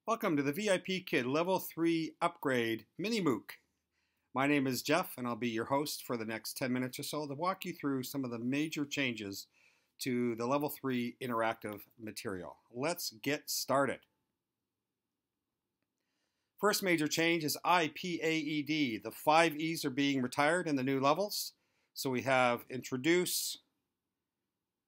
Welcome to the VIP Kid Level 3 Upgrade Mini MOOC. My name is Jeff, and I'll be your host for the next 10 minutes or so to walk you through some of the major changes to the Level 3 interactive material. Let's get started. First major change is IPAED. The 5 E's are being retired in the new levels. So we have introduce,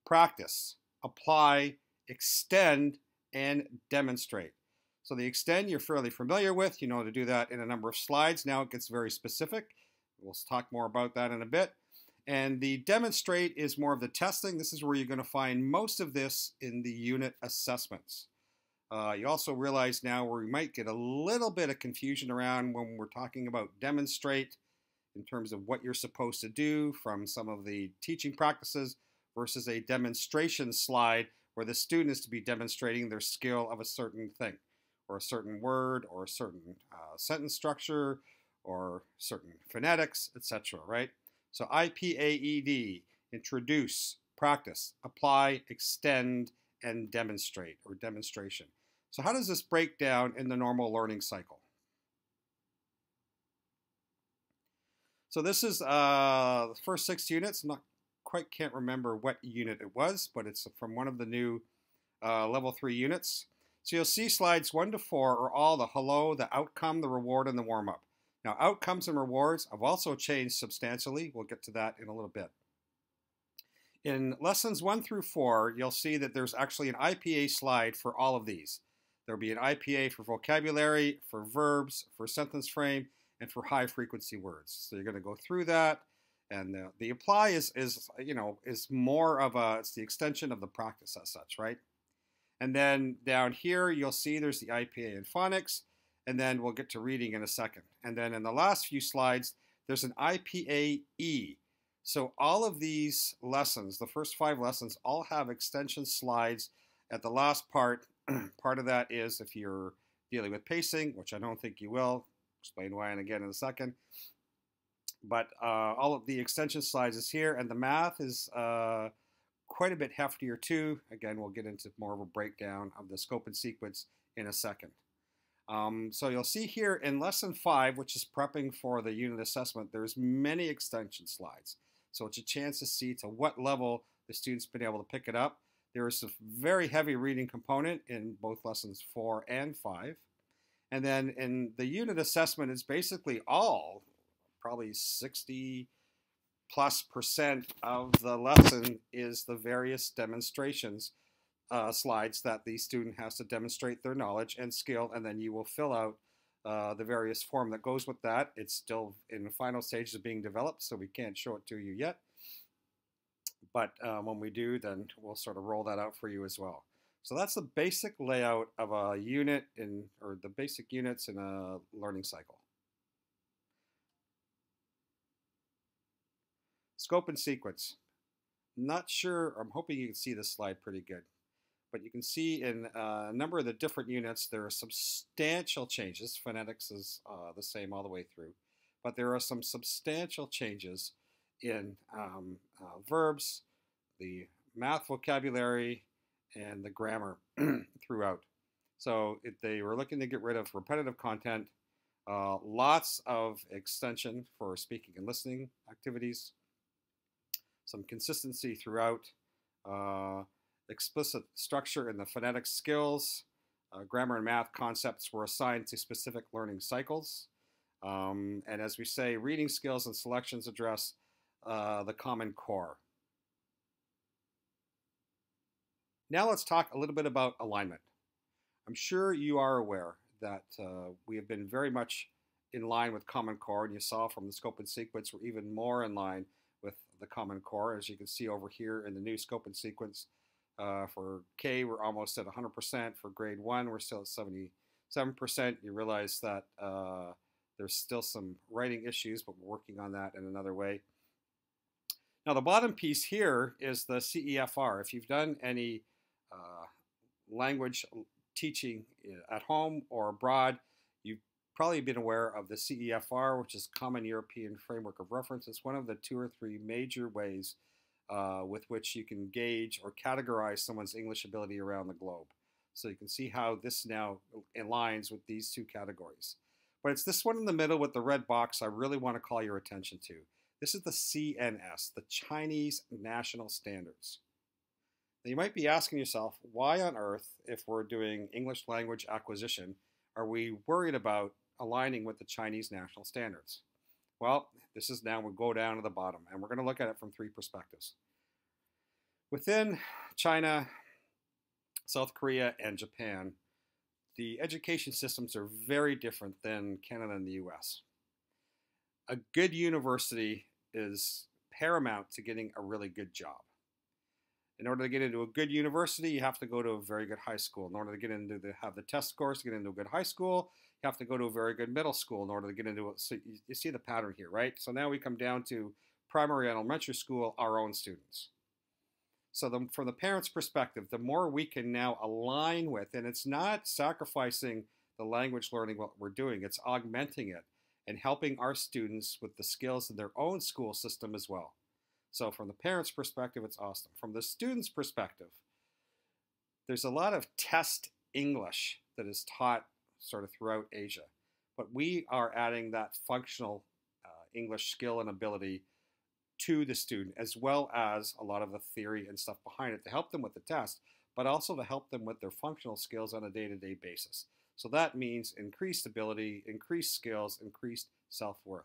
practice, apply, extend, and demonstrate. So the extend you're fairly familiar with. You know how to do that in a number of slides. Now it gets very specific. We'll talk more about that in a bit. And the demonstrate is more of the testing. This is where you're going to find most of this in the unit assessments. You also realize now where we might get a little bit of confusion around when we're talking about demonstrate in terms of what you're supposed to do from some of the teaching practices versus a demonstration slide where the student is to be demonstrating their skill of a certain thing, or a certain word, or a certain sentence structure, or certain phonetics, etc., right? So IPAED, introduce, practice, apply, extend, and demonstrate, or demonstration. So how does this break down in the normal learning cycle? So this is the first 6 units. Can't remember what unit it was, but it's from one of the new level 3 units. So you'll see slides 1 to 4 are all the hello, the outcome, the reward, and the warm-up. Now outcomes and rewards have also changed substantially. We'll get to that in a little bit. In lessons 1 through 4, you'll see that there's actually an IPA slide for all of these. There'll be an IPA for vocabulary, for verbs, for sentence frame, and for high frequency words. So you're going to go through that. And the apply is more of it's the extension of the practice as such, right? And then down here, you'll see there's the IPA in phonics, and then we'll get to reading in a second. And then in the last few slides, there's an IPA-E. So all of these lessons, the first 5 lessons, all have extension slides at the last part. Part of that is if you're dealing with pacing, which I don't think you will. Explain why and again in a second. But all of the extension slides is here, and the math is quite a bit heftier too. Again, we'll get into more of a breakdown of the scope and sequence in a second. So you'll see here in lesson 5, which is prepping for the unit assessment, there's many extension slides. So it's a chance to see to what level the student's been able to pick it up. There is a very heavy reading component in both lessons 4 and 5. And then in the unit assessment, it's basically all, probably 60+% of the lesson is the various demonstrations slides that the student has to demonstrate their knowledge and skill, and then you will fill out the various form that goes with that. It's still in the final stages of being developed, so we can't show it to you yet. But when we do, then we'll sort of roll that out for you as well. So that's the basic layout of a unit or the basic units in a learning cycle. Scope and sequence. Not sure, I'm hoping you can see this slide pretty good. But you can see in a number of the different units, there are substantial changes. Phonetics is the same all the way through. But there are some substantial changes in verbs, the math vocabulary, and the grammar throughout. So they were looking to get rid of repetitive content, lots of extension for speaking and listening activities, some consistency throughout, explicit structure in the phonetic skills, grammar and math concepts were assigned to specific learning cycles. And as we say, reading skills and selections address the Common Core. Now let's talk a little bit about alignment. I'm sure you are aware that we have been very much in line with Common Core, and you saw from the scope and sequence we're even more in line with the Common Core, as you can see over here in the new scope and sequence. For K, we're almost at 100%. For grade 1, we're still at 77%. You realize that there's still some writing issues, but we're working on that in another way. Now, the bottom piece here is the CEFR. If you've done any language teaching at home or abroad, you've probably been aware of the CEFR, which is Common European Framework of Reference. It's one of the 2 or 3 major ways with which you can gauge or categorize someone's English ability around the globe. So you can see how this now aligns with these two categories. But it's this one in the middle with the red box I really want to call your attention to. This is the CNS, the Chinese National Standards. Now you might be asking yourself, why on earth, if we're doing English language acquisition, are we worried about aligning with the Chinese national standards? Well, this is now, we'll go down to the bottom, and we're going to look at it from three perspectives. Within China, South Korea, and Japan, the education systems are very different than Canada and the US. A good university is paramount to getting a really good job. In order to get into a good university, you have to go to a very good high school. In order to get into have the test scores to get into a good high school, you have to go to a very good middle school in order to get into it. So you see the pattern here, right? So now we come down to primary and elementary school, our own students. So from the parents' perspective, the more we can now align with, and it's not sacrificing the language learning what we're doing, it's augmenting it and helping our students with the skills in their own school system as well. So from the parents' perspective, it's awesome. From the student's perspective, there's a lot of test English that is taught sort of throughout Asia. But we are adding that functional English skill and ability to the student, as well as a lot of the theory and stuff behind it to help them with the test, but also to help them with their functional skills on a day-to-day basis. So that means increased ability, increased skills, increased self-worth.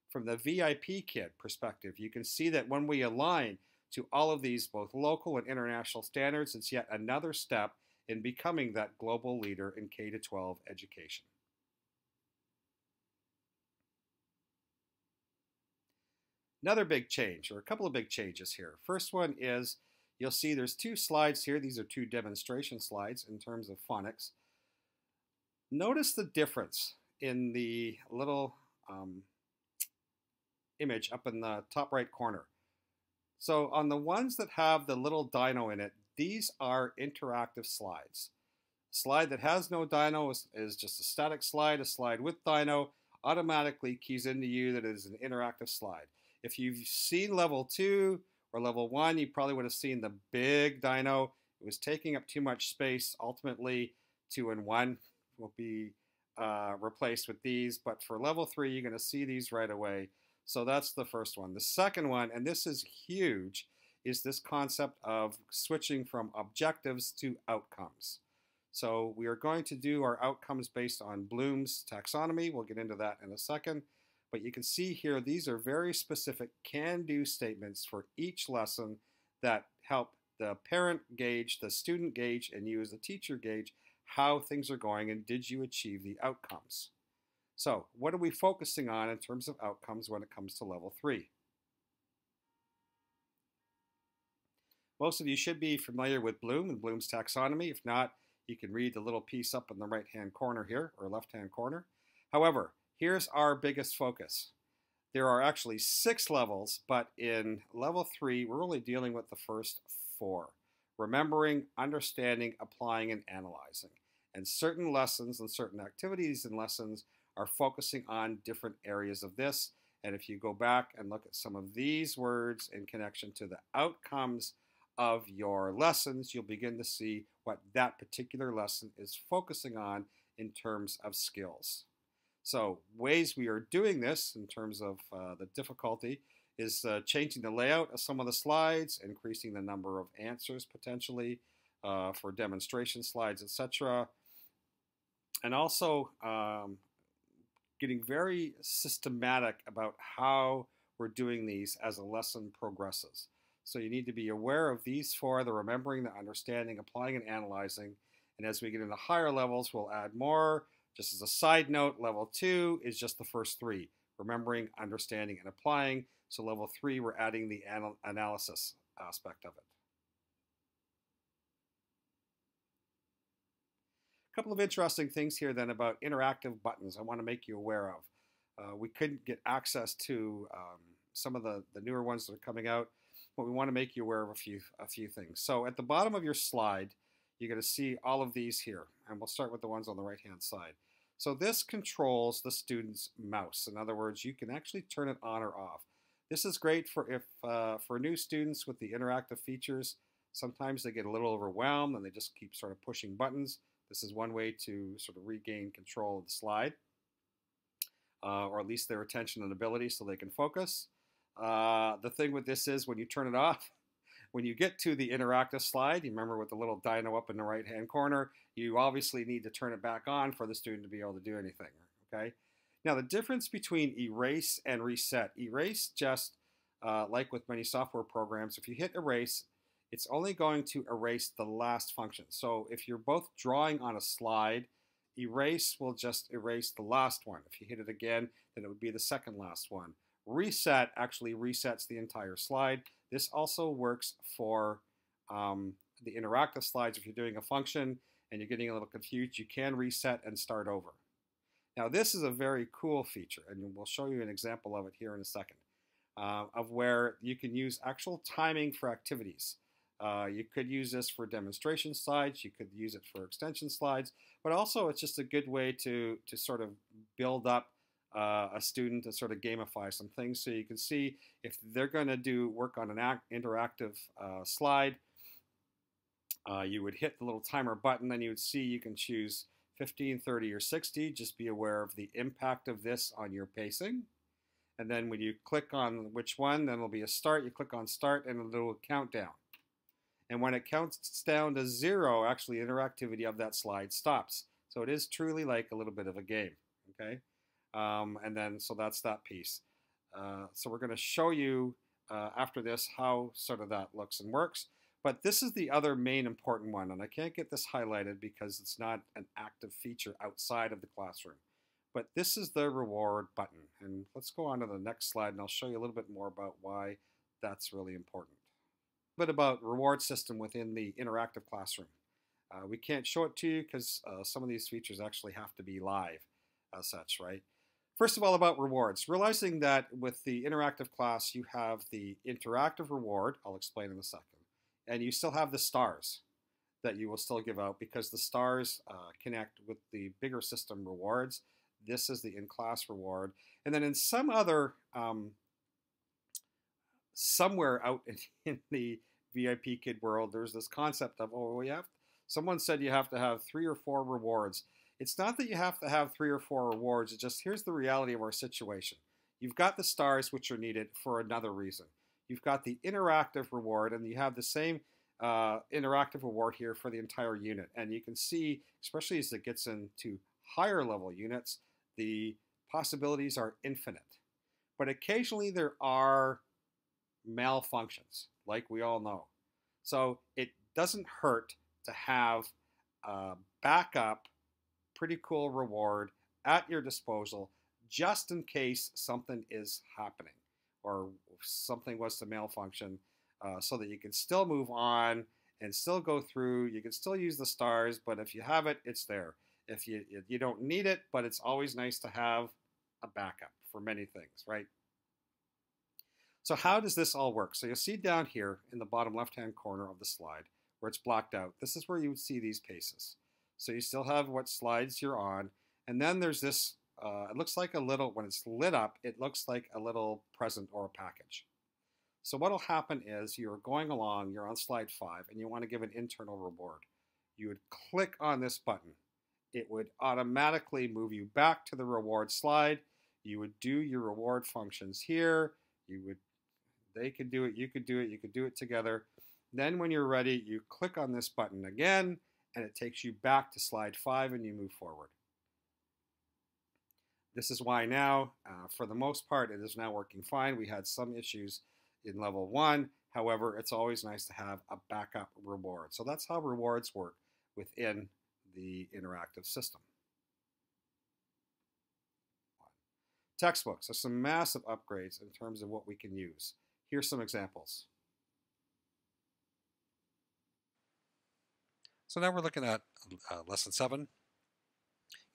From the VIP kid perspective, you can see that when we align to all of these both local and international standards, it's yet another step in becoming that global leader in K-12 education. Another big change, or a couple of big changes here. First one is, you'll see there's two slides here. These are two demonstration slides in terms of phonics. Notice the difference in the little image up in the top right corner. So on the ones that have the little dino in it, these are interactive slides. A slide that has no dino is just a static slide. A slide with dino automatically keys into you that it is an interactive slide. If you've seen level 2 or level 1, you probably would have seen the big dino. It was taking up too much space. Ultimately, 2 and 1 will be replaced with these. But for level 3, you're going to see these right away. So that's the first one. The second one, and this is huge, is this concept of switching from objectives to outcomes. So we are going to do our outcomes based on Bloom's taxonomy. We'll get into that in a second. But you can see here, these are very specific can-do statements for each lesson that help the parent gauge, the student gauge, and you as the teacher gauge how things are going and did you achieve the outcomes. So what are we focusing on in terms of outcomes when it comes to level 3? Most of you should be familiar with Bloom and Bloom's taxonomy. If not, you can read the little piece up in the right-hand corner here, or left-hand corner. However, here's our biggest focus. There are actually 6 levels, but in level 3, we're only dealing with the first 4. Remembering, understanding, applying, and analyzing. And certain lessons and certain activities and lessons are focusing on different areas of this. And if you go back and look at some of these words in connection to the outcomes of your lessons, you'll begin to see what that particular lesson is focusing on in terms of skills. So ways we are doing this in terms of the difficulty is changing the layout of some of the slides, increasing the number of answers potentially for demonstration slides, etc. And also getting very systematic about how we're doing these as a lesson progresses. So you need to be aware of these 4, the remembering, the understanding, applying, and analyzing. And as we get into higher levels, we'll add more. Just as a side note, level 2 is just the first 3, remembering, understanding, and applying. So level 3, we're adding the analysis aspect of it. A couple of interesting things here then about interactive buttons I want to make you aware of. We couldn't get access to some of the newer ones that are coming out, but we want to make you aware of a few things. So at the bottom of your slide, you're going to see all of these here, and we'll start with the ones on the right-hand side. So this controls the student's mouse. In other words, you can actually turn it on or off. This is great for new students with the interactive features. Sometimes they get a little overwhelmed and they just keep sort of pushing buttons. This is one way to sort of regain control of the slide, or at least their attention and ability so they can focus. The thing with this is when you turn it off, when you get to the interactive slide, you remember with the little dino up in the right-hand corner, you obviously need to turn it back on for the student to be able to do anything, okay? Now, the difference between erase and reset. Erase just, like with many software programs, if you hit erase, it's only going to erase the last function. So if you're both drawing on a slide, erase will just erase the last one. If you hit it again, then it would be the second last one. Reset actually resets the entire slide. This also works for the interactive slides. If you're doing a function and you're getting a little confused, you can reset and start over. Now this is a very cool feature, and we'll show you an example of it here in a second, of where you can use actual timing for activities. You could use this for demonstration slides, you could use it for extension slides, but also it's just a good way to sort of build up a student to sort of gamify some things, so you can see if they're going to do work on an interactive slide, you would hit the little timer button, then you would see you can choose 15, 30, or 60. Just be aware of the impact of this on your pacing. And then when you click on which one, then it'll be a start. You click on start and a little countdown. And when it counts down to 0, actually interactivity of that slide stops. So it is truly like a little bit of a game, okay? And then, so that's that piece. So we're going to show you after this how sort of that looks and works. But this is the other main important one, and I can't get this highlighted because it's not an active feature outside of the classroom. But this is the reward button. And let's go on to the next slide, and I'll show you a little bit more about why that's really important. A bit about reward system within the interactive classroom. We can't show it to you because some of these features actually have to be live as such, right? First of all, about rewards. Realizing that with the interactive class, you have the interactive reward, I'll explain in a second, and you still have the stars that you will still give out because the stars connect with the bigger system rewards. This is the in-class reward. And then in some other, somewhere out in the VIP Kid world, there's this concept of, oh, someone said you have to have 3 or 4 rewards. It's not that you have to have 3 or 4 rewards. It's just, here's the reality of our situation. You've got the stars, which are needed for another reason. You've got the interactive reward, and you have the same interactive reward here for the entire unit. And you can see, especially as it gets into higher level units, the possibilities are infinite. But occasionally there are malfunctions, like we all know. So it doesn't hurt to have a backup, pretty cool reward at your disposal just in case something is happening or something was to malfunction, so that you can still move on and still go through. You can still use the stars, but if you have it, it's there. If you don't need it, but it's always nice to have a backup for many things, right? So how does this all work? So you'll see down here in the bottom left-hand corner of the slide where it's blocked out, this is where you would see these paces. So you still have what slides you're on, and then there's this, it looks like a little, when it's lit up, it looks like a little present or a package. So what'll happen is you're going along, you're on slide 5, and you want to give an internal reward. You would click on this button. It would automatically move you back to the reward slide. You would do your reward functions here. They could do it, you could do it, you could do it together. Then when you're ready, you click on this button again, and it takes you back to slide 5 and you move forward. This is why now, for the most part, it is now working fine. We had some issues in level 1. However, it's always nice to have a backup reward. So that's how rewards work within the interactive system. Textbooks are some massive upgrades in terms of what we can use. Here's some examples. So now we're looking at lesson 7. You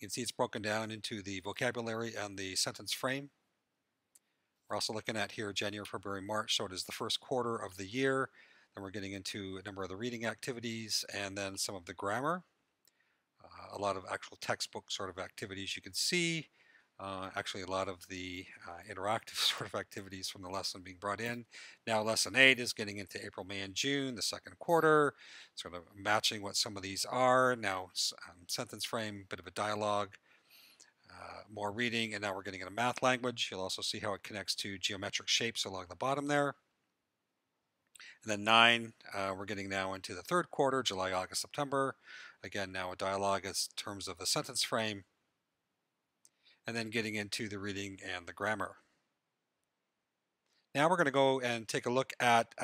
can see it's broken down into the vocabulary and the sentence frame. We're also looking at here January, February, March, so it is the first quarter of the year. Then we're getting into a number of the reading activities and then some of the grammar. A lot of actual textbook sort of activities you can see. Actually, a lot of the interactive sort of activities from the lesson being brought in. Now, lesson 8 is getting into April, May, and June, the second quarter, sort of matching what some of these are. Now, sentence frame, bit of a dialogue, more reading, and now we're getting into math language. You'll also see how it connects to geometric shapes along the bottom there. And then 9, we're getting now into the third quarter, July, August, September. Again, now a dialogue as terms of a sentence frame. And then getting into the reading and the grammar. Now we're going to go and take a look at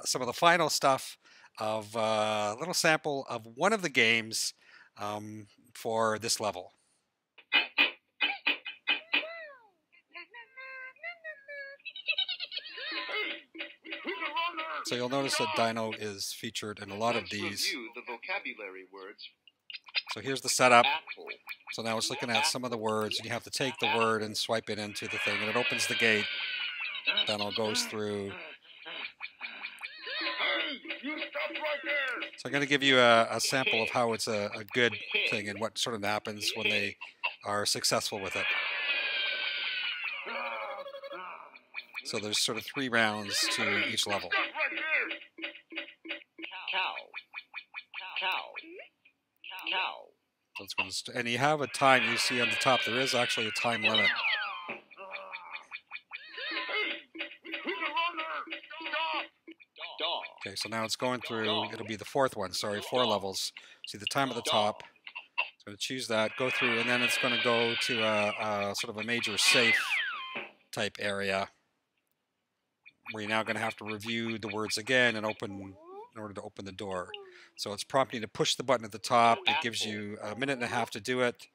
some of the final stuff of a little sample of one of the games for this level. So you'll notice that Dino is featured in a lot of these. So here's the setup. So now it's looking at some of the words, and you have to take the word and swipe it into the thing, and it opens the gate. Dino goes through. So I'm going to give you a sample of how it's a good thing and what sort of happens when they are successful with it. So there's sort of 3 rounds to each level. So it's going to and you have a time, you see on the top, there is actually a time limit. Okay, so now it's going through, it'll be the 4th one, sorry, 4 levels. See the time at the top. It's going to choose that, go through, and then it's going to go to a sort of a major safe type area, where you're now going to have to review the words again and open in order to open the door. So it's prompting you to push the button at the top. It gives you a minute and a half to do it.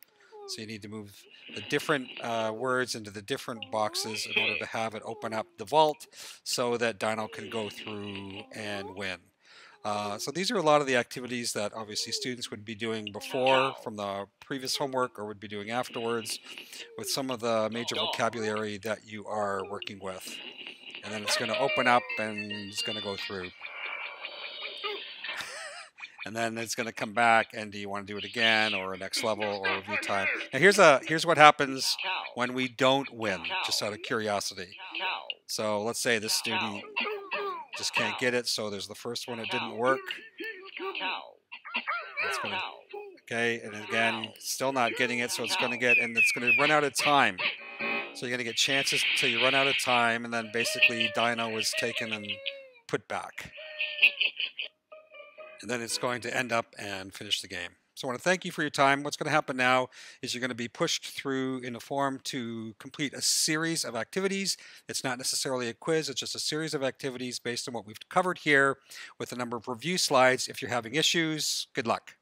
So you need to move the different words into the different boxes in order to have it open up the vault so that Dino can go through and win. So these are a lot of the activities that obviously students would be doing before from the previous homework or would be doing afterwards with some of the major vocabulary that you are working with. And then it's going to open up and it's going to go through. And then it's going to come back, and do you want to do it again or a next level or review time? Now here's what happens when we don't win, just out of curiosity. So let's say this student just can't get it, so there's the first one, it didn't work. Okay, and again, still not getting it, so it's going to run out of time. So you're going to get chances until you run out of time, and then basically Dino is taken and put back. And then it's going to end up and finish the game. So I want to thank you for your time. What's going to happen now is you're going to be pushed through in a form to complete a series of activities. It's not necessarily a quiz, it's just a series of activities based on what we've covered here with a number of review slides. If you're having issues, good luck.